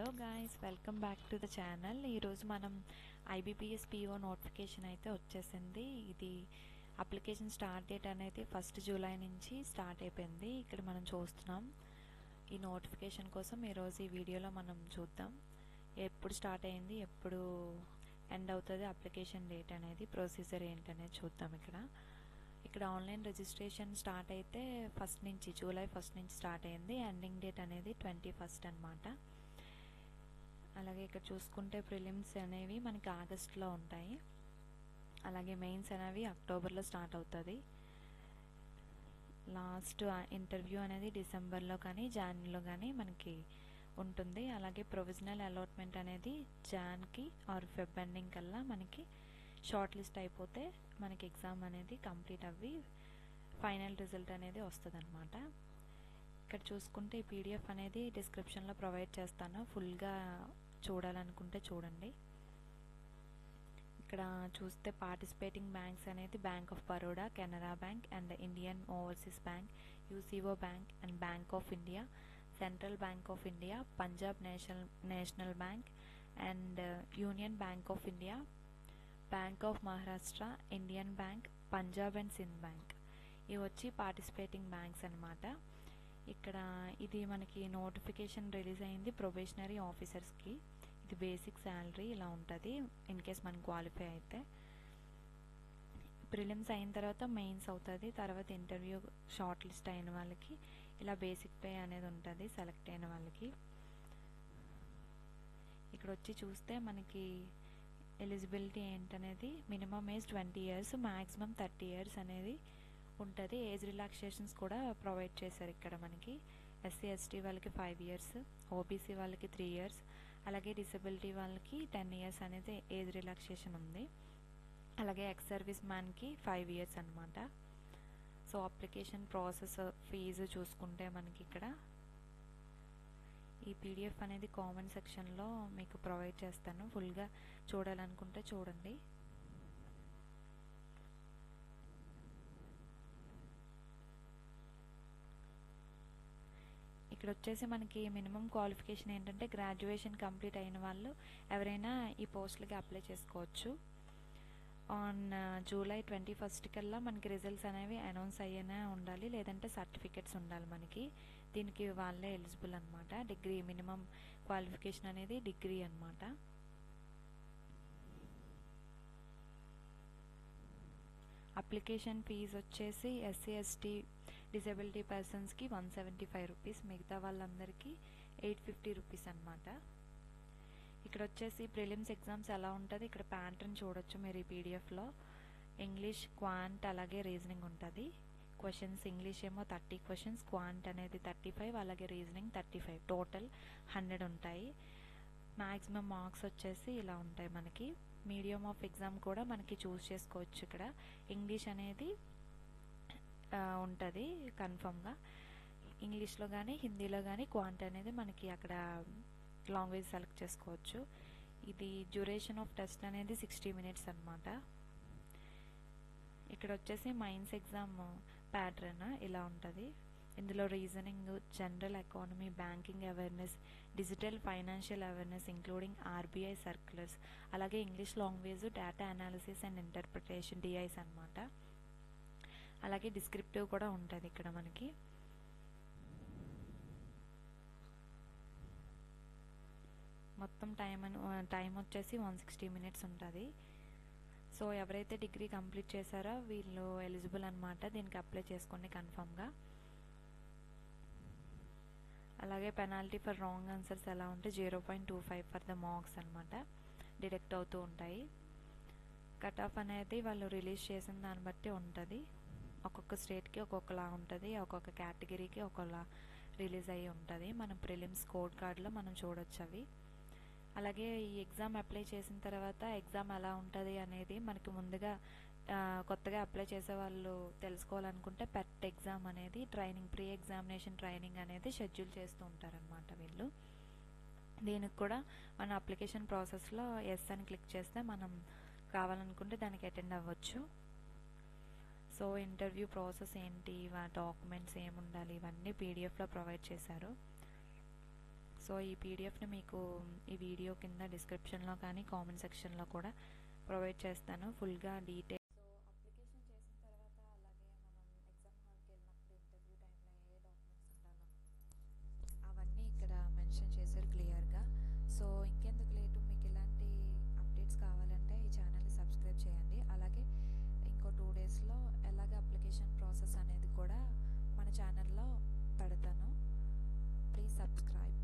Hello guys, welcome back to the channel. ఈరోజు మనం IBPS PO notification అయితే వచ్చేసింది. ఇది అప్లికేషన్ స్టార్ట్ డేట్ అనేది 1 జూలై నుంచి స్టార్ట్ అయిపోయింది. ఇక్కడ మనం చూస్తున్నాం. ఈ నోటిఫికేషన్ కోసం ఈరోజు ఈ వీడియోలో మనం చూద్దాం ఎప్పుడు స్టార్ట్ అయింది, ఎప్పుడు ఎండ్ అవుతుంది, అప్లికేషన్ డేట్ అనేది, ప్రొసీజర్ ఏంటనేది చూద్దాం. ఇక్కడ ఆన్లైన్ రిజిస్ట్రేషన్ స్టార్ట్ అయితే జూలై 1 నుంచి స్టార్ట్ అయింది. ఎండింగ్ డేట్ అనేది 21 అన్నమాట. అలాగే ఇక్కడ చూసుకుంటే ప్రిలిమ్స్ అనేవి మనకి ఆగస్ట్లో ఉంటాయి. అలాగే మెయిన్స్ అనేవి అక్టోబర్లో స్టార్ట్ అవుతుంది. లాస్ట్ ఇంటర్వ్యూ అనేది డిసెంబర్లో కానీ జాన్లో కానీ మనకి ఉంటుంది. అలాగే ప్రొవిజనల్ అలాట్మెంట్ అనేది జాన్కి ఆర్ ఫెబ్ ఎండింగ్ కల్లా మనకి షార్ట్ లిస్ట్ అయిపోతే మనకి ఎగ్జామ్ అనేది కంప్లీట్ అవ్వి ఫైనల్ రిజల్ట్ అనేది వస్తుంది అనమాట. ఇక్కడ చూసుకుంటే ఈ PDF అనేది డిస్క్రిప్షన్లో ప్రొవైడ్ చేస్తాను. ఫుల్గా చూడాలనుకుంటే చూడండి. ఇక్కడ చూస్తే పార్టిసిపేటింగ్ బ్యాంక్స్ అనేది bank of Baroda, Canara bank and Indian overseas bank, UCO bank and bank of India, central bank of India, Punjab national bank and union bank of India, bank of Maharashtra, Indian bank, Punjab and Sindh bank. ఇవి వచ్చి participating banks అన్నమాట. ఇక్కడ ఇది మనకి notification release అయింది probationary ఆఫీసర్స్కి. ఇది basic salary ఇలా ఉంటుంది ఇన్ కేస్ మనం క్వాలిఫై అయితే. ప్రిలిమ్స్ అయిన తర్వాత మెయిన్స్ అవుతుంది, తర్వాత ఇంటర్వ్యూ షార్ట్ లిస్ట్ అయిన వాళ్ళకి ఇలా బేసిక్ పే అనేది ఉంటుంది సెలెక్ట్ అయిన వాళ్ళకి. ఇక్కడ వచ్చి చూస్తే మనకి ఎలిజిబిలిటీ ఏంటనేది minimum age 20 years, maximum 30 years అనేది ఉంటుంది. ఏజ్ రిలాక్సేషన్స్ కూడా ప్రొవైడ్ చేశారు ఇక్కడ మనకి. SC ST వాళ్ళకి 5 years, OBC వాళ్ళకి 3 years, అలాగే డిసబిలిటీ వాళ్ళకి 10 years అనేది ఏజ్ రిలాక్సేషన్ ఉంది. అలాగే ఎక్స్ సర్వీస్ మ్యాన్కి 5 years అనమాట. సో అప్లికేషన్ ప్రాసెస్, ఫీజు చూసుకుంటే మనకి ఇక్కడ ఈ PDF అనేది కామెంట్ సెక్షన్లో మీకు ప్రొవైడ్ చేస్తాను. ఫుల్గా చూడాలనుకుంటే చూడండి. ఇక్కడ వచ్చేసి మనకి మినిమం క్వాలిఫికేషన్ ఏంటంటే గ్రాడ్యుయేషన్ కంప్లీట్ అయిన వాళ్ళు ఎవరైనా ఈ పోస్టులకి అప్లై చేసుకోవచ్చు. ఆన్ జూలై 21 కల్లా మనకి రిజల్ట్స్ అనేవి అనౌన్స్ అయ్యేనే ఉండాలి, లేదంటే సర్టిఫికెట్స్ ఉండాలి మనకి. దీనికి వాళ్ళే ఎలిజిబుల్ అనమాట. డిగ్రీ మినిమం క్వాలిఫికేషన్ అనేది డిగ్రీ అనమాట. అప్లికేషన్ ఫీజు వచ్చేసి SC ST డిసేబిలిటీ పర్సన్స్కి 175 రూపీస్, మిగతా వాళ్ళందరికీ 850 రూపీస్ అనమాట. ఇక్కడ వచ్చేసి ప్రిలిమ్స్ ఎగ్జామ్స్ ఎలా ఉంటుంది, ఇక్కడ ప్యాటర్న్ చూడొచ్చు మీరు ఈ PDFలో. ఇంగ్లీష్, క్వాంట్ అలాగే రీజనింగ్ ఉంటుంది. క్వశ్చన్స్ ఇంగ్లీష్ ఏమో 30 questions, క్వాంట్ అనేది 35, అలాగే రీజనింగ్ 35, టోటల్ 100 ఉంటాయి. మ్యాక్సిమం మార్క్స్ వచ్చేసి ఇలా ఉంటాయి మనకి. మీడియం ఆఫ్ ఎగ్జామ్ కూడా మనకి చూస్ చేసుకోవచ్చు. ఇక్కడ ఇంగ్లీష్ అనేది ఉంటుంది కన్ఫర్మ్గా. ఇంగ్లీష్లో కానీ హిందీలో కానీ క్వాంట్ అనేది మనకి అక్కడ లాంగ్వేజ్ సెలెక్ట్ చేసుకోవచ్చు. ఇది డ్యూరేషన్ ఆఫ్ టెస్ట్ అనేది 60 minutes అనమాట. ఇక్కడ వచ్చేసి మైన్స్ ఎగ్జామ్ ప్యాటర్న్ ఇలా ఉంటుంది. ఇందులో reasoning, general economy, banking awareness, digital financial awareness including RBI circulars, అలాగే English language, data analysis and interpretation DIs అనమాట. అలాగే డిస్క్రిప్టివ్ కూడా ఉంటుంది ఇక్కడ మనకి. మొత్తం టైం వచ్చేసి 160 minutes ఉంటుంది. సో ఎవరైతే డిగ్రీ కంప్లీట్ చేశారో వీళ్ళు ఎలిజిబుల్ అనమాట. దీనికి అప్లై చేసుకోండి కన్ఫర్మ్గా. అలాగే పెనాల్టీ ఫర్ రాంగ్ ఆన్సర్స్ ఎలా ఉంటే 0.25 ఫర్ ద మార్క్స్ అనమాట డిడక్ట్ అవుతూ ఉంటాయి. కట్ ఆఫ్ అనేది వాళ్ళు రిలీజ్ చేసిన దాన్ని బట్టి ఉంటుంది. ఒక్కొక్క స్టేట్కి ఒక్కొక్కలా ఉంటుంది, ఒక్కొక్క కేటగిరీకి ఒక్కొక్కలా రిలీజ్ అయ్యి ఉంటుంది. మనం ప్రిలిమ్స్ కోడ్ కార్డులో మనం చూడొచ్చు అవి. అలాగే ఈ ఎగ్జామ్ అప్లై చేసిన తర్వాత ఎగ్జామ్ ఎలా ఉంటుంది అనేది మనకి ముందుగా కొత్తగా అప్లై చేసే వాళ్ళు తెలుసుకోవాలనుకుంటే పెట్ ఎగ్జామ్ అనేది ట్రైనింగ్, ప్రీ ఎగ్జామినేషన్ ట్రైనింగ్ అనేది షెడ్యూల్ చేస్తూ ఉంటారనమాట వీళ్ళు. దీనికి కూడా మన అప్లికేషన్ ప్రాసెస్లో ఎస్ అని క్లిక్ చేస్తే మనం కావాలనుకుంటే దానికి అటెండ్ అవ్వచ్చు. సో ఇంటర్వ్యూ ప్రాసెస్ ఏంటి, డాక్యుమెంట్స్ ఏముండాలి, ఇవన్నీ PDFలో ప్రొవైడ్ చేశారు. సో ఈ పీడిఎఫ్ని మీకు ఈ వీడియో కింద డిస్క్రిప్షన్లో కానీ కామెంట్ సెక్షన్లో కూడా ప్రొవైడ్ చేస్తాను ఫుల్గా డీటెయిల్. సో అప్లికేషన్ చేసిన తర్వాత అలాగే మనం ఎగ్జామ్ హాల్కి వెళ్ళినప్పుడు ఇంటర్వ్యూ టైంలో ఏ డాక్యుమెంట్స్ ఉండాలో అవన్నీ ఇక్కడ మెన్షన్ చేశారు క్లియర్గా. సో ఇంకెందుకు లేటు, మీకు ఇలాంటి అప్డేట్స్ కావాలంటే ఈ ఛానల్ని సబ్స్క్రైబ్ చేయండి. అలాగే ఇంకో 2 డేస్లో ఎలాగ అప్లికేషన్ ప్రాసెస్ అనేది కూడా మన ఛానల్లో పెడతాను. Please subscribe.